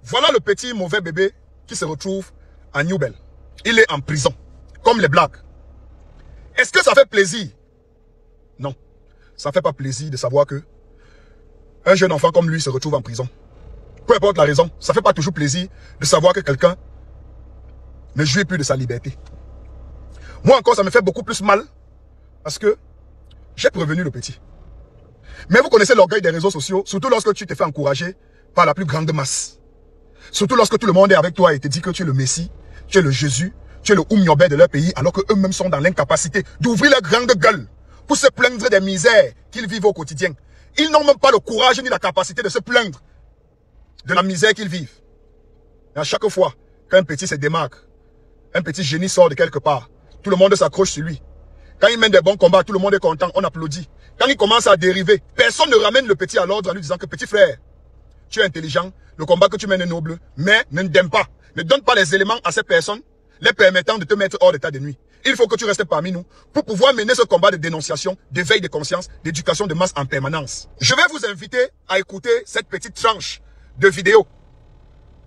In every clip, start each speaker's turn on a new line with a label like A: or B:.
A: Voilà le petit mauvais bébé qui se retrouve à Newbel. Il est en prison, comme les blagues. Est-ce que ça fait plaisir? Non, ça ne fait pas plaisir de savoir que un jeune enfant comme lui se retrouve en prison. Peu importe la raison, ça ne fait pas toujours plaisir de savoir que quelqu'un ne jouit plus de sa liberté. Moi encore, ça me fait beaucoup plus mal parce que j'ai prévenu le petit. Mais vous connaissez l'orgueil des réseaux sociaux, surtout lorsque tu te fais encourager par la plus grande masse. Surtout lorsque tout le monde est avec toi et te dit que tu es le Messie, tu es le Jésus, tu es le Oumniobé de leur pays, alors qu'eux-mêmes sont dans l'incapacité d'ouvrir leur grande gueule pour se plaindre des misères qu'ils vivent au quotidien. Ils n'ont même pas le courage ni la capacité de se plaindre de la misère qu'ils vivent. Et à chaque fois qu'un petit se démarque, un petit génie sort de quelque part, tout le monde s'accroche sur lui. Quand il mène des bons combats, tout le monde est content, on applaudit. Quand il commence à dériver, personne ne ramène le petit à l'ordre en lui disant que petit frère, tu es intelligent, le combat que tu mènes est noble, mais ne t'aime pas. Ne donne pas les éléments à ces personnes, les permettant de te mettre hors d'état de nuit. Il faut que tu restes parmi nous pour pouvoir mener ce combat de dénonciation, d'éveil de conscience, d'éducation de masse en permanence. Je vais vous inviter à écouter cette petite tranche de vidéo.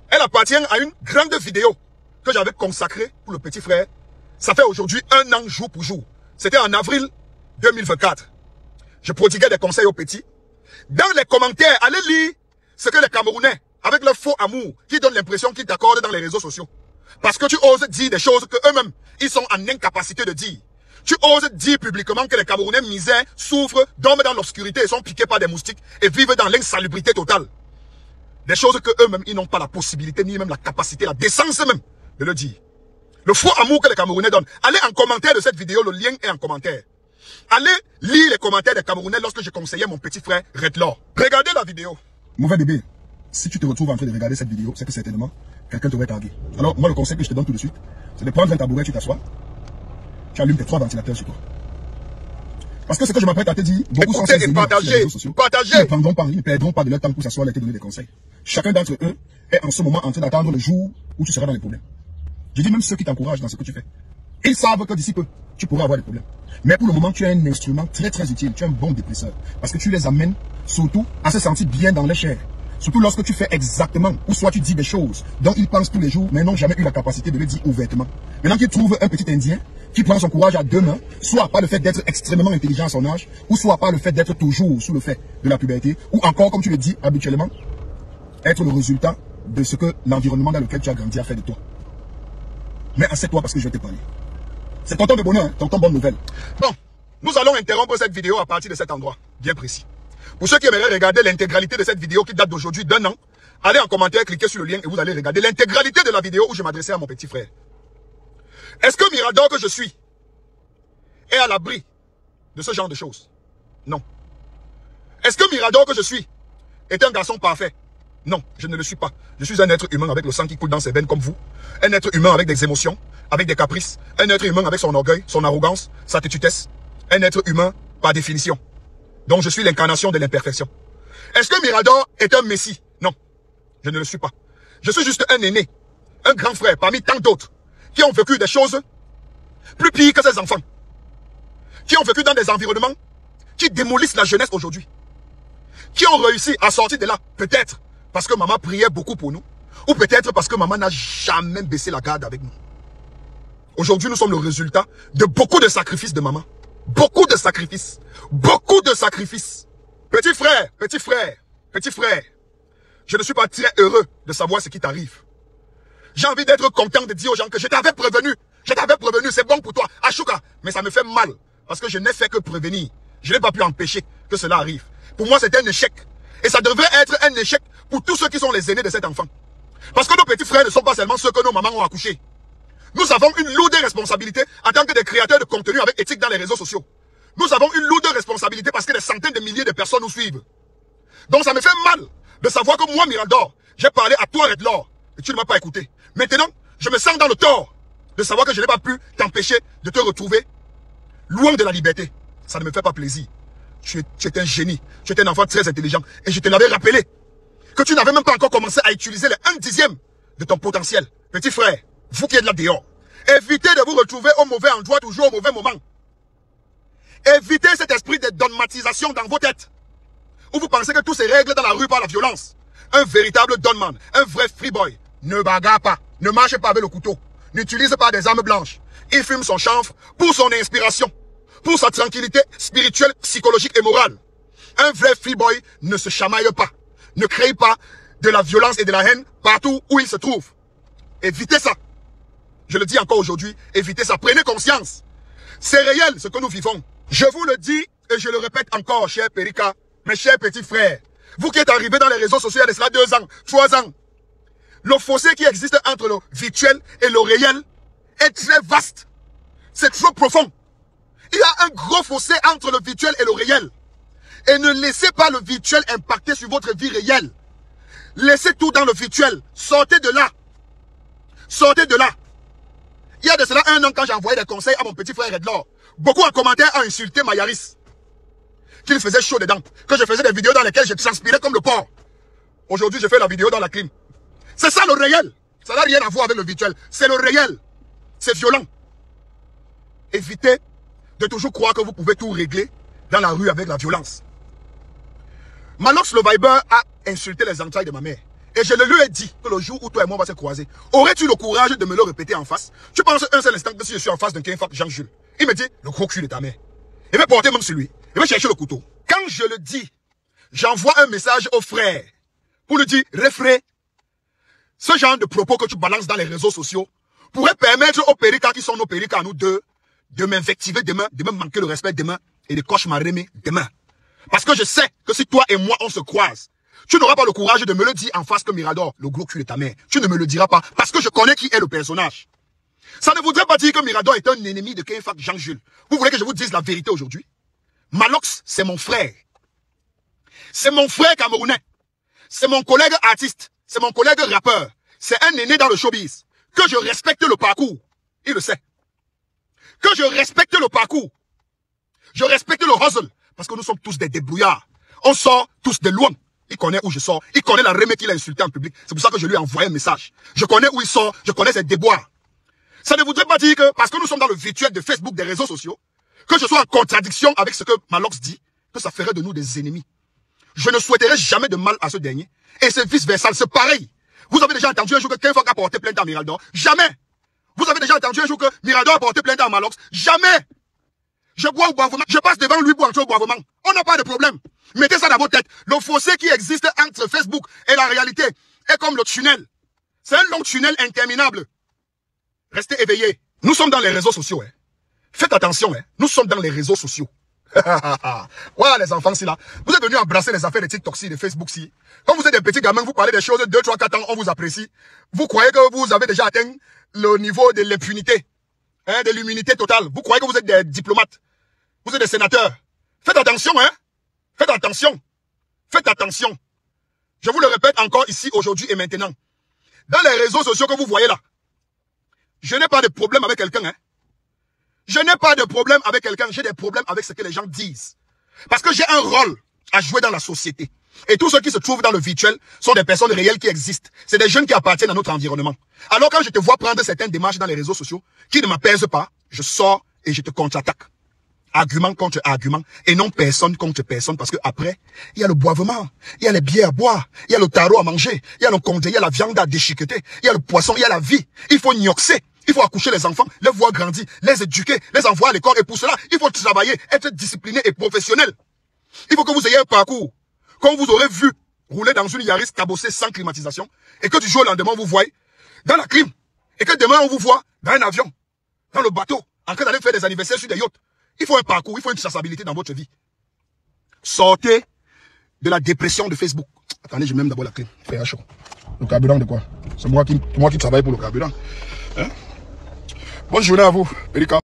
A: Elle appartient à une grande vidéo que j'avais consacrée pour le petit frère. Ça fait aujourd'hui 1 an jour pour jour. C'était en avril 2024. Je prodiguais des conseils aux petits. Dans les commentaires, allez lire ce que les Camerounais, avec leur faux amour, qui donnent l'impression qu'ils t'accordent dans les réseaux sociaux. Parce que tu oses dire des choses que eux-mêmes, ils sont en incapacité de dire. Tu oses dire publiquement que les Camerounais misèrent, souffrent, dorment dans l'obscurité et sont piqués par des moustiques et vivent dans l'insalubrité totale. Des choses que eux-mêmes, ils n'ont pas la possibilité, ni même la capacité, la décence même de le dire. Le faux amour que les Camerounais donnent. Allez en commentaire de cette vidéo, le lien est en commentaire. Allez lire les commentaires des Camerounais lorsque je conseillais mon petit frère Redlaw. Regardez la vidéo. Mauvais bébé, si tu te retrouves en train de regarder cette vidéo, c'est que certainement, quelqu'un t'aurait tagué. Alors, moi, le conseil que je te donne tout de suite, c'est de prendre un tabouret, tu t'assois, tu allumes tes 3 ventilateurs sur toi. Parce que ce que je m'apprête à te dire, beaucoup sont ces élites sur les réseaux sociaux. Ils ne perdront pas de leur temps pour s'asseoir et te donner des conseils. Chacun d'entre eux est en ce moment en train d'attendre le jour où tu seras dans les problèmes. Je dis même ceux qui t'encouragent dans ce que tu fais. Ils savent que d'ici peu, tu pourras avoir des problèmes. Mais pour le moment, tu es un instrument très très utile. Tu es un bon dépresseur. Parce que tu les amènes surtout à se sentir bien dans les chairs. Surtout lorsque tu fais exactement, ou soit tu dis des choses dont ils pensent tous les jours, mais n'ont jamais eu la capacité de le dire ouvertement. Maintenant qu'ils trouvent un petit Indien qui prend son courage à 2 mains, soit par le fait d'être extrêmement intelligent à son âge, ou soit par le fait d'être toujours sous le fait de la puberté, ou encore, comme tu le dis habituellement, être le résultat de ce que l'environnement dans lequel tu as grandi a fait de toi. Mais assieds-toi parce que je vais te parler. C'est tonton de bonheur, hein, tonton bonne nouvelle. Bon, nous allons interrompre cette vidéo à partir de cet endroit, bien précis. Pour ceux qui aimeraient regarder l'intégralité de cette vidéo qui date d'aujourd'hui d'1 an, allez en commentaire, cliquez sur le lien et vous allez regarder l'intégralité de la vidéo où je m'adressais à mon petit frère. Est-ce que Mirador que je suis est à l'abri de ce genre de choses? Non. Est-ce que Mirador que je suis est un garçon parfait? Non, je ne le suis pas. Je suis un être humain avec le sang qui coule dans ses veines comme vous. Un être humain avec des émotions, avec des caprices. Un être humain avec son orgueil, son arrogance, sa têtutesse. Un être humain par définition. Donc je suis l'incarnation de l'imperfection. Est-ce que Mirador est un messie? Non, je ne le suis pas. Je suis juste un aîné, un grand frère parmi tant d'autres qui ont vécu des choses plus pires que ces enfants. Qui ont vécu dans des environnements qui démolissent la jeunesse aujourd'hui. Qui ont réussi à sortir de là, peut-être parce que maman priait beaucoup pour nous, ou peut-être parce que maman n'a jamais baissé la garde avec nous. Aujourd'hui, nous sommes le résultat de beaucoup de sacrifices de maman. Beaucoup de sacrifices. Beaucoup de sacrifices. Petit frère, petit frère, petit frère. Je ne suis pas très heureux de savoir ce qui t'arrive. J'ai envie d'être content de dire aux gens que je t'avais prévenu. Je t'avais prévenu, c'est bon pour toi. Ashuka, mais ça me fait mal. Parce que je n'ai fait que prévenir. Je n'ai pas pu empêcher que cela arrive. Pour moi, c'est un échec. Et ça devrait être un échec pour tous ceux qui sont les aînés de cet enfant. Parce que nos petits frères ne sont pas seulement ceux que nos mamans ont accouchés. Nous avons une lourde responsabilité en tant que des créateurs de contenu avec éthique dans les réseaux sociaux. Nous avons une lourde responsabilité parce que des centaines de milliers de personnes nous suivent. Donc ça me fait mal de savoir que moi, Mirador, j'ai parlé à toi, Redlaw, et tu ne m'as pas écouté. Maintenant, je me sens dans le tort de savoir que je n'ai pas pu t'empêcher de te retrouver loin de la liberté. Ça ne me fait pas plaisir. Tu es un génie, tu es un enfant très intelligent. Et je te l'avais rappelé que tu n'avais même pas encore commencé à utiliser les 1/10 de ton potentiel. Petit frère, vous qui êtes là dehors, évitez de vous retrouver au mauvais endroit, toujours au mauvais moment. Évitez cet esprit de dogmatisation dans vos têtes. Où vous pensez que tout se règle dans la rue par la violence. un véritable donman, un vrai freeboy, ne bagarre pas, ne marche pas avec le couteau, n'utilise pas des armes blanches. Il fume son chanvre pour son inspiration, pour sa tranquillité spirituelle, psychologique et morale. Un vrai freeboy ne se chamaille pas, ne crée pas de la violence et de la haine partout où il se trouve. Évitez ça. Je le dis encore aujourd'hui, évitez ça. Prenez conscience. C'est réel ce que nous vivons. Je vous le dis et je le répète encore, cher Perika, mes chers petits frères. Vous qui êtes arrivés dans les réseaux sociaux il y a cela 2 ans, 3 ans. Le fossé qui existe entre le virtuel et le réel est très vaste. C'est trop profond. Il y a un gros fossé entre le virtuel et le réel. Et ne laissez pas le virtuel impacter sur votre vie réelle. Laissez tout dans le virtuel. Sortez de là. Sortez de là. Il y a de cela 1 an quand j'ai envoyé des conseils à mon petit frère Redlor. Beaucoup en commentaire ont insulté ma Yaris. Qu'il faisait chaud dedans. Que je faisais des vidéos dans lesquelles je transpirais comme le porc. Aujourd'hui, je fais la vidéo dans la clim. C'est ça le réel. Ça n'a rien à voir avec le virtuel. C'est le réel. C'est violent. Évitez de toujours croire que vous pouvez tout régler dans la rue avec la violence. Malox le Viber a insulté les entrailles de ma mère. Et je le lui ai dit que le jour où toi et moi on va se croiser, aurais-tu le courage de me le répéter en face? Tu penses un seul instant que si je suis en face d'un Kenfak Jean-Jules, il me dit le gros cul de ta mère. Il va porter même sur lui. Il va chercher le couteau. Quand je le dis, j'envoie un message au frère pour lui dire, refrain, ce genre de propos que tu balances dans les réseaux sociaux pourrait permettre aux Perika qui sont nos Perika à nous deux de m'invectiver demain, de me manquer le respect demain et de cauchemarer demain. Parce que je sais que si toi et moi on se croise, tu n'auras pas le courage de me le dire en face que Mirador, le gros cul de ta mère. Tu ne me le diras pas parce que je connais qui est le personnage. Ça ne voudrait pas dire que Mirador est un ennemi de Kenfak Jean-Jules. Vous voulez que je vous dise la vérité aujourd'hui? Malox, c'est mon frère. C'est mon frère camerounais. C'est mon collègue artiste. C'est mon collègue rappeur. C'est un aîné dans le showbiz. Que je respecte le parcours. Il le sait. Que je respecte le parcours. Je respecte le hustle. Parce que nous sommes tous des débrouillards. On sort tous de loin. Il connaît où je sors. Il connaît la remée qu'il a insulté en public. C'est pour ça que je lui ai envoyé un message. Je connais où il sort. Je connais ses déboires. Ça ne voudrait pas dire que, parce que nous sommes dans le virtuel de Facebook, des réseaux sociaux, que je sois en contradiction avec ce que Malox dit, que ça ferait de nous des ennemis. Je ne souhaiterais jamais de mal à ce dernier. Et c'est vice-versa, c'est pareil. Vous avez déjà entendu un jour que Kenfak a porté plainte à Mirador? Jamais. Vous avez déjà entendu un jour que Mirador a porté plainte à Malox? Jamais. Je bois au boivement, je passe devant lui pour entrer au boivement. On n'a pas de problème. Mettez ça dans vos têtes. Le fossé qui existe entre Facebook et la réalité est comme le tunnel. C'est un long tunnel interminable. Restez éveillés. Nous sommes dans les réseaux sociaux. Hein. Faites attention. Hein. Nous sommes dans les réseaux sociaux. Voilà les enfants, si là. Vous êtes venus embrasser les affaires de TikTok, si, de Facebook, si. Quand vous êtes des petits gamins, vous parlez des choses 2, 3, 4 ans, on vous apprécie. Vous croyez que vous avez déjà atteint le niveau de l'impunité, hein, de l'immunité totale. Vous croyez que vous êtes des diplomates. Vous êtes des sénateurs. Faites attention, hein. Faites attention. Faites attention. Je vous le répète encore ici, aujourd'hui et maintenant. Dans les réseaux sociaux que vous voyez là, je n'ai pas de problème avec quelqu'un, hein. Je n'ai pas de problème avec quelqu'un, j'ai des problèmes avec ce que les gens disent. Parce que j'ai un rôle à jouer dans la société. Et tous ceux qui se trouvent dans le virtuel sont des personnes réelles qui existent. C'est des jeunes qui appartiennent à notre environnement. Alors quand je te vois prendre certaines démarches dans les réseaux sociaux qui ne m'apaisent pas, je sors et je te contre-attaque. Argument contre argument et non personne contre personne parce que après, il y a le boivement, il y a les bières à boire, il y a le tarot à manger, il y a le condé, il y a la viande à déchiqueter, il y a le poisson, il y a la vie. Il faut gnoxer, il faut accoucher les enfants, les voir grandir, les éduquer, les envoyer à l'école et pour cela, il faut travailler, être discipliné et professionnel. Il faut que vous ayez un parcours. Quand vous aurez vu rouler dans une Yaris cabossée sans climatisation et que du jour au lendemain, vous voyez dans la clim et que demain, on vous voit dans un avion, dans le bateau, en train d'aller faire des anniversaires sur des yachts. Il faut un parcours, il faut une traçabilité dans votre vie. Sortez de la dépression de Facebook. Attendez, je mets même d'abord la clé. Faire chaud. Le carburant de quoi? C'est moi qui travaille pour le carburant. Hein? Bonne journée à vous, Perika.